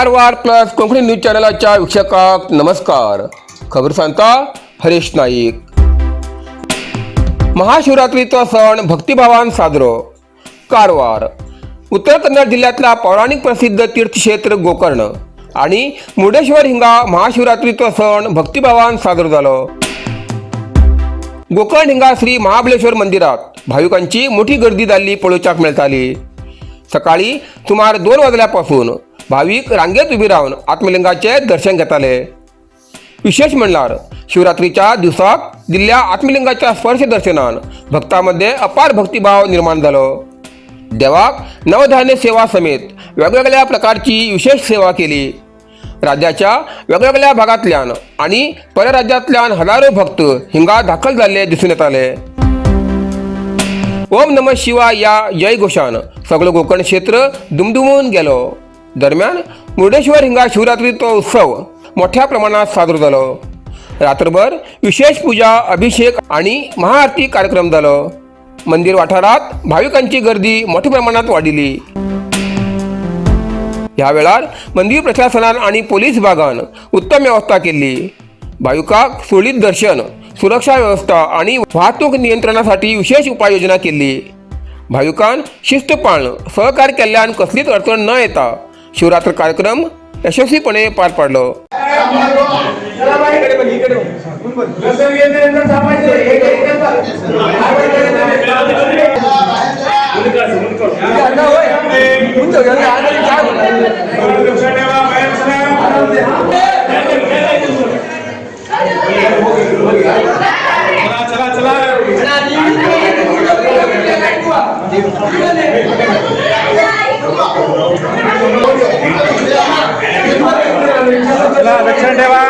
Karwar plus Konkani news चॅनलच्या वीक्षकांक नमस्कार. खबर सांगता हरीश नाईक. महाशिवरात्रीचो सण भक्तिभावान साजरो. कारवार. उत्तर कन्नड जिल्ह्यातला पौराणिक प्रसिद्ध तीर्थक्षेत्र गोकर्ण आणि मुर्डेश्वर हिंगा महाशिवरात्रीचो सण भक्तिभावान साजरो जालो. गोकर्ण हिंगा श्री महाबळेश्वर मंदिरात भाविकांची मोठी गर्दी जाल्ली पळोवच्याक मेळटाली. सकाळी सुमार 2 वाजल्यापासून भाविक रांगेत उभी राहून आत्मलिंगाचे दर्शन घेताले. विशेष म्हणल्यार शिवरात्रीच्या दिवसाक दिल्ल्या आत्मलिंगाच्या स्पर्श दर्शनान भक्तांमध्ये अपार भक्तिभाव निर्माण झालो. देवाक नवधान्य सेवा समेत वेगवेगळ्या प्रकारची विशेष सेवा केली. राज्याच्या वेगवेगळ्या भागातल्यान आणि परराज्यातल्यान हजारो भक्त हिंगा दाखल झाले दिसून येताले. ओम नमः शिवाय या जय घोषान सगळं कोकण क्षेत्र दुमदुमून गेलो. दरम्यान मुर्डेश्वर हिंगा शिवरात्रीचो उत्सव मोठ्या प्रमाणात साजरो जालो. रात्रभर विशेष पूजा, अभिषेक आणि महाआरती कार्यक्रम जालो. मंदिर वाठारात भाविकांची गर्दी मोठ्या प्रमाणात वाढिली. ह्या वेळार मंदिर प्रशासनान आणि पोलीस विभागान उत्तम व्यवस्था केली. भाविकांक सुरळीत दर्शन, सुरक्षा व्यवस्था आणि वाहतूक नियंत्रणासाठी विशेष उपाययोजना केली. भाविकांन शिस्त पाळण, सहकार्य केल्ल्यान कसलीच अडचण न येता शिवरात्र कार्यक्रम यशस्वीपणे पार पाडलो. दक्षिण देवा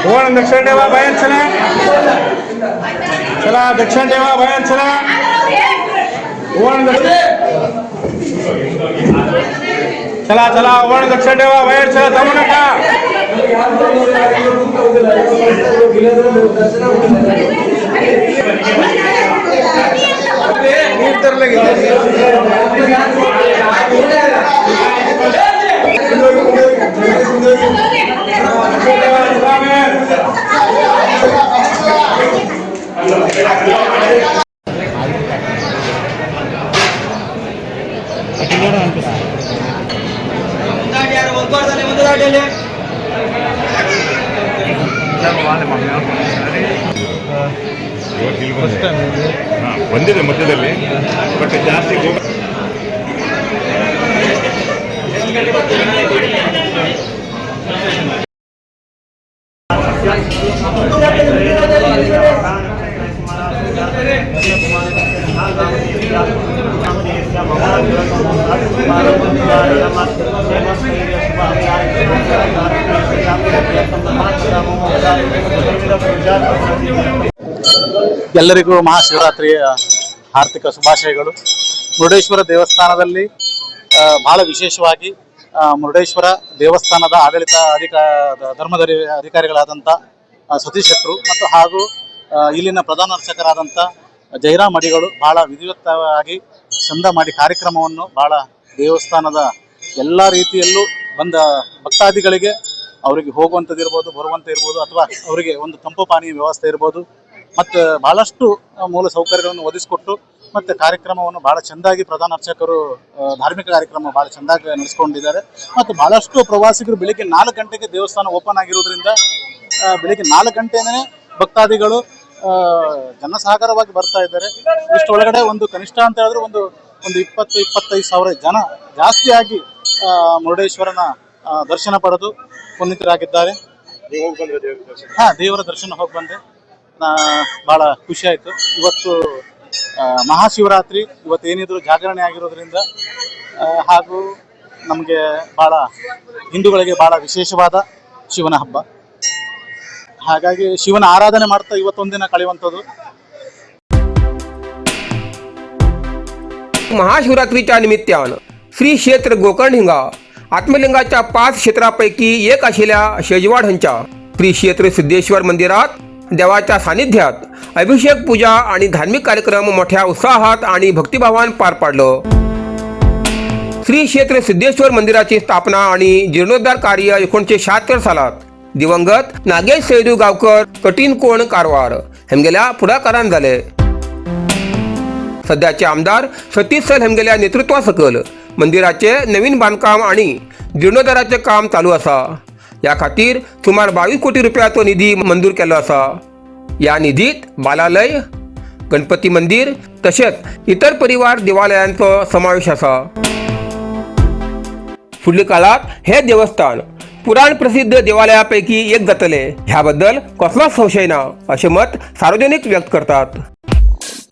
ओण दक्षिण देवा बाहेर चला. चला दक्षिण देवा बाहेर चला. ओण चला चला ओण दक्षिण देवा बाहेर चला. थांबू नका. ಬಂದಿದೆ ಮಧ್ಯದಲ್ಲಿ ಬಟ್ ಜಾಸ್ತಿ ಎಲ್ಲರಿಗೂ ಮಹಾಶಿವರಾತ್ರಿಯ ಹಾರ್ದಿಕ ಶುಭಾಶಯಗಳು. ಮುರುಡೇಶ್ವರ ದೇವಸ್ಥಾನದಲ್ಲಿ ಬಹಳ ವಿಶೇಷವಾಗಿ ಮುರುಡೇಶ್ವರ ದೇವಸ್ಥಾನದ ಆಡಳಿತ ಧರ್ಮದ ಅಧಿಕಾರಿಗಳಾದಂಥ ಸತೀಶ್ ಶೆಟ್ಟರು ಮತ್ತು ಹಾಗೂ ಇಲ್ಲಿನ ಪ್ರಧಾನ ಅರ್ಚಕರಾದಂಥ ಜಯರಾಮ್ ಅಡಿಗಳು ಬಹಳ ವಿಧಿವತ್ತವಾಗಿ ಚಂದ ಮಾಡಿ ಕಾರ್ಯಕ್ರಮವನ್ನು ಬಹಳ ದೇವಸ್ಥಾನದ ಎಲ್ಲ ರೀತಿಯಲ್ಲೂ ಬಂದ ಭಕ್ತಾದಿಗಳಿಗೆ ಅವರಿಗೆ ಹೋಗುವಂಥದ್ದು ಇರ್ಬೋದು, ಬರುವಂಥ ಇರ್ಬೋದು, ಅಥವಾ ಅವರಿಗೆ ಒಂದು ತಂಪು ಪಾನೀಯ ವ್ಯವಸ್ಥೆ ಇರ್ಬೋದು ಮತ್ತು ಬಹಳಷ್ಟು ಮೂಲ ಸೌಕರ್ಯಗಳನ್ನು ಒದಗಿಸಿಕೊಟ್ಟು ಮತ್ತು ಕಾರ್ಯಕ್ರಮವನ್ನು ಭಾಳ ಚೆಂದಾಗಿ ಪ್ರಧಾನ ಅರ್ಚಕರು ಧಾರ್ಮಿಕ ಕಾರ್ಯಕ್ರಮ ಭಾಳ ಚೆಂದಾಗಿ ನಡೆಸ್ಕೊಂಡಿದ್ದಾರೆ. ಮತ್ತು ಭಾಳಷ್ಟು ಪ್ರವಾಸಿಗರು ಬೆಳಿಗ್ಗೆ 4 ಗಂಟೆಗೆ ದೇವಸ್ಥಾನ ಓಪನ್ ಆಗಿರೋದ್ರಿಂದ ಬೆಳಿಗ್ಗೆ 4 ಗಂಟೆನೇ ಭಕ್ತಾದಿಗಳು ಜನಸಾಗರವಾಗಿ ಬರ್ತಾ ಇದ್ದಾರೆ. ಇಷ್ಟೊಳಗಡೆ ಒಂದು ಕನಿಷ್ಠ ಅಂತ ಹೇಳಿದ್ರೆ ಒಂದು 20-25 ಸಾವಿರ ಜನ ಜಾಸ್ತಿಯಾಗಿ ಮುರುಡೇಶ್ವರನ ದರ್ಶನ ಪಡೆದು ಪುನೀತರಾಗಿದ್ದಾರೆ. ದೇವರ ದರ್ಶನ ಹೋಗಿ ಬಂದೆ. ಭಾಳ ಖುಷಿ ಆಯಿತು. ಇವತ್ತು ಮಹಾಶಿವರಾತ್ರಿ, ಇವತ್ತೇನಿದ್ರು ಜಾಗರಣೆ ಆಗಿರೋದ್ರಿಂದ ಹಾಗೂ ನಮಗೆ ಭಾಳ ಹಿಂದೂಗಳಿಗೆ ಭಾಳ ವಿಶೇಷವಾದ ಶಿವನ ಹಬ್ಬ. ಹಾಗಾಗಿ ಶಿವನ ಆರಾಧನೆ ಮಾಡ್ತಾ ಇವತ್ತೊಂದಿನ ಕಳೆಯುವಂಥದ್ದು. महाशिवरात्रीच्या निमित्तान श्री क्षेत्र गोकर्ण हिंगा आत्मलिंगाच्या 5 क्षेत्रापैकी एक असलेल्या शेजवाड हंच्या श्री क्षेत्र सिद्धेश्वर मंदिरात देवाच्या सानिध्यात अभिषेक, पूजा आणि धार्मिक कार्यक्रम मोठ्या उत्साहात आणि भक्तिभावान पार पाडलो. श्री क्षेत्र सिद्धेश्वर मंदिराची स्थापना आणि जीर्णोद्धार कार्य 1976 सालात दिवंगत नागेश सैदू गावकर कठीण कोण कारवार हेमगेल्या पुढाकारान झाले. सध्याचे आमदार सतीश सल हेमगेल्या नेतृत्वासकल मंदिराचे नवीन बांधकाम आणि जीर्णोद्धाराचे काम चालू असा. या खातीर सुमार 22 कोटी रुपयाचो निधी मंजूर केलो असा. या निधीत बालालय, गणपती मंदिर तसेच इतर परिवार देवालयांचो समावेश असा. फुडल्या काळात हे देवस्थान पुराण प्रसिद्ध देवालयापैकी एक जातले ह्याबद्दल कसलाच संशय ना असे मत सार्वजनिक व्यक्त करतात.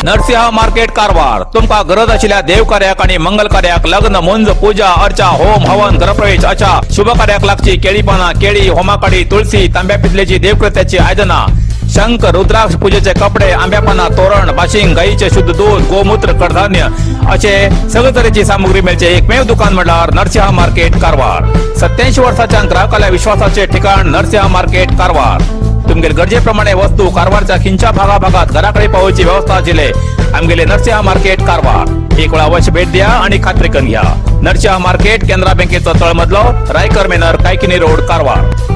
नरसिंह मार्केट कारवार तुमका गरज आशिल्ल्या देव कार्याक आणि मंगल कार्याक, लग्न, मुंज, पूजा अर्चा, होम हवन, गृहप्रवेश अशा शुभ कार्याक लागची केळी पाना, केळी, होमाकडी, तुळशी, तांब्या पितलेची देवकृत्याची आयदना, शंख, रुद्राक्ष पूजेचे कपडे, आंब्या पाना, तोरण, बाशिंग, गाईचे शुद्ध दूध, गोमूत्र, कडधान्य असे सगळे तऱ्हेची सामुग्री मेळचे एकमेव दुकान म्हणल्यार नरसिंह मार्केट कारवार. 87 वर्षांच्या ग्राहकाला विश्वासाचे ठिकाण नरसिंह मार्केट कारवार. तुमगेर गरजेप्रमाणे वस्तू कारवारच्या खिंच्या भागाभागात घराकडे पावोवची व्यवस्था आशिल्ले आमगेले नरसिंह मार्केट कारवार. एक वेळा अवश्य भेट द्या आणि खात्री करून घ्या. नरसिंह मार्केट केंद्रा बँकेचो तळमजलो, रायकर मेनर, कायकिनी रोड, कारवार.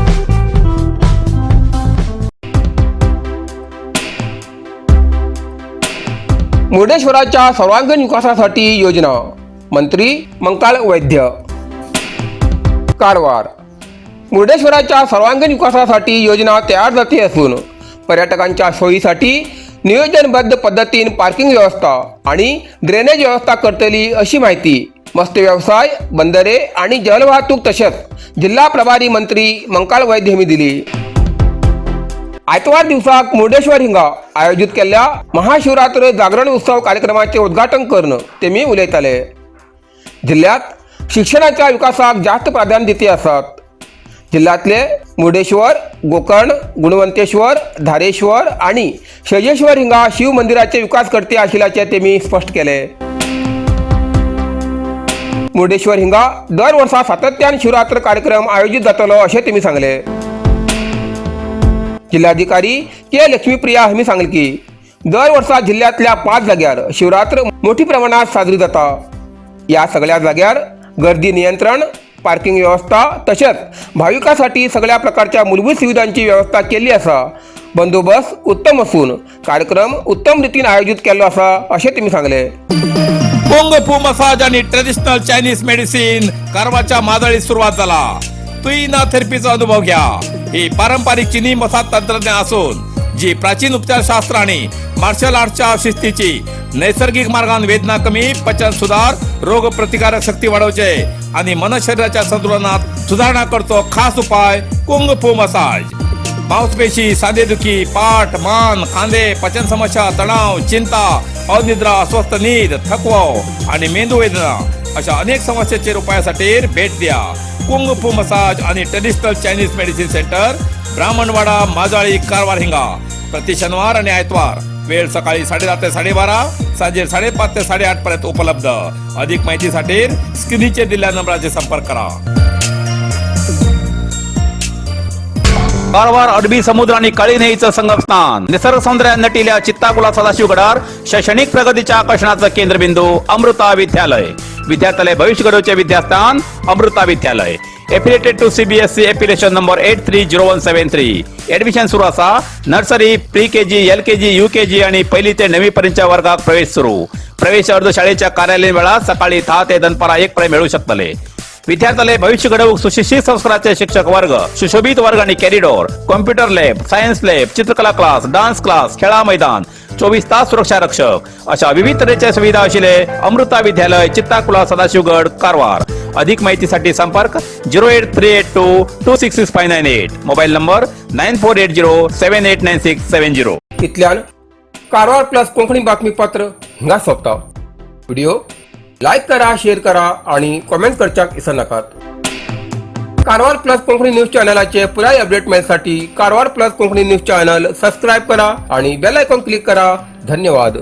मुर्डेश्वराच्या सर्वांगीण विकासासाठी योजना मंत्री मंकाळ वैद्य कारवार. मुर्डेश्वराच्या सर्वांगीण विकासासाठी योजना तयार झाली असून पर्यटकांच्या सोयीसाठी नियोजनबद्ध पद्धतीने पार्किंग व्यवस्था आणि ड्रेनेज व्यवस्था करतली अशी माहिती मत्स्य व्यवसाय, बंदरे आणि जलवाहतूक तसेच जिल्हा प्रभारी मंत्री मंकाळ वैद्य यांनी दिली. आयतवार दिवसाक मुर्डेश्वर हिंगा आयोजित केलेल्या महाशिवरात्र जागरण उत्सव कार्यक्रमाचे उद्घाटन करून तेमी उलयताले. जिल्ह्यात शिक्षणाच्या विकासाक जास्त प्राधान्य दिते असतात. जिल्ह्यातले मुर्डेश्वर, गोकर्ण, गुणवंतेश्वर, धारेश्वर आणि शैजेश्वर हिंगा शिव मंदिराचे विकास करते आशिल्ल्याचे तेमी स्पष्ट केले. मुर्डेश्वर हिंगा दर वर्सा सातत्यान शिवरात्र कार्यक्रम आयोजित जातलो असे तेमी सांगले. जिल्हाधिकारी के लक्ष्मीप्रिया हांणी सांगले की दर वर्सा जिल्ह्यातल्या 5 जाग्यार शिवरात्र मोठी प्रमाणात साजरी जाता. या सगळ्या जाग्यार गर्दी नियंत्रण, पार्किंग व्यवस्था तसेच भाविकांसाठी सगळ्या प्रकारच्या मूलभूत सुविधांची व्यवस्था केली असा. बंदोबस्त उत्तम असून कार्यक्रम उत्तम रीतीने आयोजित केलो असा असे त्यांनी सांगले. कुंग फू मसाज आणि ट्रेडिशनल चायनीज मेडिसिन कारवारच्या मादळीत सुरुवात झाला. तुईना थेरपीचा अनुभव घ्या. ही पारंपरिक चीनी मसाज तंत्रज्ञान असून जी प्राचीन उपचारशास्त्र आणि मार्शल आर्टच्या शिस्तीची नैसर्गिक मार्गाने वेदना कमी, पचन सुधार, रोग प्रतिकारक शक्ती वाढवचे आणि मन शरीराच्या संतुलनात सुधारणा करतो खास उपाय कुंग फू मसाज. मांसपेशी, सांधेदुखी, पाठ, मान, खांदे, पचन समस्या, तणाव, चिंता, अनिद्रा, अस्वस्थ नींद, थकवा आणि मेंदू वेदना अशा अनेक समस्यांचे उपायासाठी भेट द्या. कुंग फू मसाज आणि traditional Chinese medicine centre, Brahmanwada, Majali, Karwar हिंगा. प्रति शनिवार आणि आयतवार. वेळ सकाळी 10:30 ते 12:30, सांजे 5:30 ते 8:30 पर्यंत उपलब्ध. अधिक माहितीसाठी स्क्रीनचे दिलेल्या नंबराचे संपर्क करा. कारवार अरबी समुद्र आणि काळी नदीचं संगमस्थान, निसर्ग सौंदर्याने नटिल्या चित्ताकुला सदाशिवगडार शैक्षणिक प्रगतीच्या आकर्षणाचं केंद्रबिंदू अमृता विद्यालय. विद्यार्थ्यालय भविष्य घडवचे विद्यास्थान Amrita Vidyalaya. Affiliated to CBSE affiliation number 830173. Admission सुरू असा. Nursery, pre KG, LKG, UKG आणि 1ली ते 9वी पर्यंतच्या वर्गात प्रवेश सुरू. प्रवेश अर्ज शाळेच्या कार्यालयीन वेळा सकाळी 10 ते दनपारा 1 पर्यंत मिळू शकतले. विद्यार्थ्यालय भविष्य घडवूक सुशिक्षित संस्काराचे शिक्षक वर्ग, सुशोभित वर्ग आणि corridor, computer lab, science lab, चित्रकला क्लास, डान्स क्लास, खेळा मैदान, 24 तास सुरक्षा रक्षक अशा विविध तऱ्हेच्या सुविधा असलेले अमृता विद्यालय, चित्ताकुला, सदाशिवगड, कारवार. अधिक माहितीसाठी संपर्क 08382266598. Mobile number 9480789670. इतल्यान कारवार प्लस कोंकणी बातमीपत्र हिंगा सोंपता. व्हिडिओ लाईक करा, शेअर करा आणि कमेंट करच्याक विसरू नकात. कारवार प्लस कोंकणी न्यूज चॅनलाचे पुराय अपडेट मिळण्यासाठी Karwar plus Konkani news channel subscribe करा आणि बेल आयकॉन क्लिक करा. धन्यवाद.